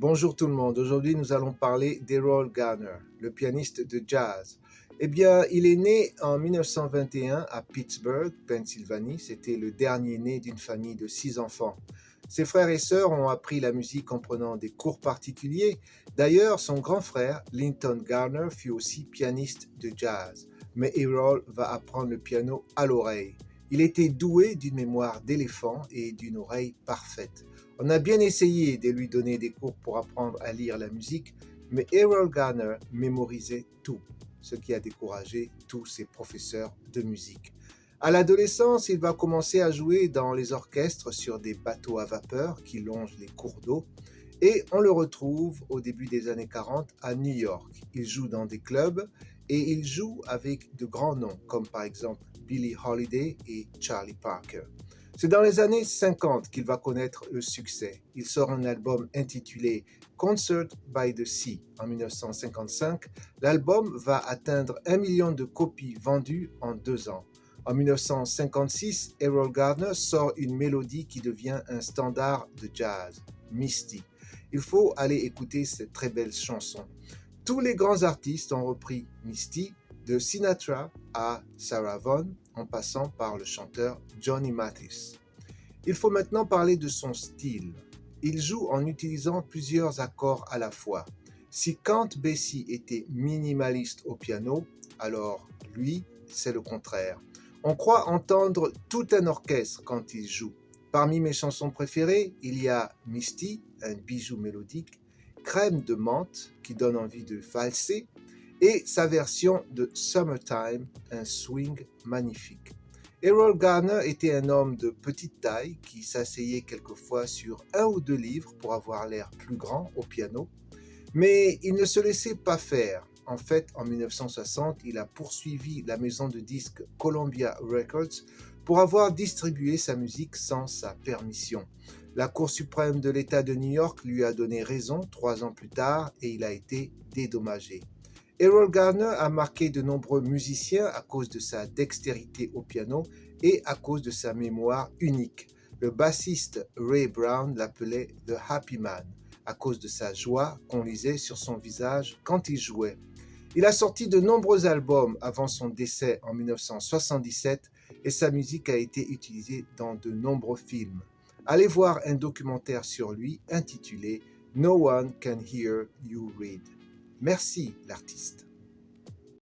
Bonjour tout le monde, aujourd'hui nous allons parler d'Errol Garner, le pianiste de jazz. Eh bien, il est né en 1921 à Pittsburgh, Pennsylvanie. C'était le dernier né d'une famille de 6 enfants. Ses frères et sœurs ont appris la musique en prenant des cours particuliers. D'ailleurs, son grand frère, Linton Garner, fut aussi pianiste de jazz. Mais Errol va apprendre le piano à l'oreille. Il était doué d'une mémoire d'éléphant et d'une oreille parfaite. On a bien essayé de lui donner des cours pour apprendre à lire la musique, mais Errol Garner mémorisait tout, ce qui a découragé tous ses professeurs de musique. À l'adolescence, il va commencer à jouer dans les orchestres sur des bateaux à vapeur qui longent les cours d'eau et on le retrouve au début des années 40 à New York. Il joue dans des clubs et il joue avec de grands noms comme par exemple Billie Holiday et Charlie Parker. C'est dans les années 50 qu'il va connaître le succès. Il sort un album intitulé Concert by the Sea en 1955. L'album va atteindre 1 million de copies vendues en 2 ans. En 1956, Errol Garner sort une mélodie qui devient un standard de jazz, Misty. Il faut aller écouter cette très belle chanson. Tous les grands artistes ont repris Misty, de Sinatra à Sarah Vaughan, en passant par le chanteur Johnny Mathis. Il faut maintenant parler de son style. Il joue en utilisant plusieurs accords à la fois. Si Count Basie était minimaliste au piano, alors lui, c'est le contraire. On croit entendre tout un orchestre quand il joue. Parmi mes chansons préférées, il y a Misty, un bijou mélodique, Crème de menthe qui donne envie de valser, et sa version de Summertime, un swing magnifique. Errol Garner était un homme de petite taille qui s'asseyait quelquefois sur 1 ou 2 livres pour avoir l'air plus grand au piano, mais il ne se laissait pas faire. En fait, en 1960, il a poursuivi la maison de disques Columbia Records pour avoir distribué sa musique sans sa permission. La Cour suprême de l'État de New York lui a donné raison 3 ans plus tard et il a été dédommagé. Errol Garner a marqué de nombreux musiciens à cause de sa dextérité au piano et à cause de sa mémoire unique. Le bassiste Ray Brown l'appelait The Happy Man à cause de sa joie qu'on lisait sur son visage quand il jouait. Il a sorti de nombreux albums avant son décès en 1977 et sa musique a été utilisée dans de nombreux films. Allez voir un documentaire sur lui intitulé No One Can Hear You Read. Merci l'artiste.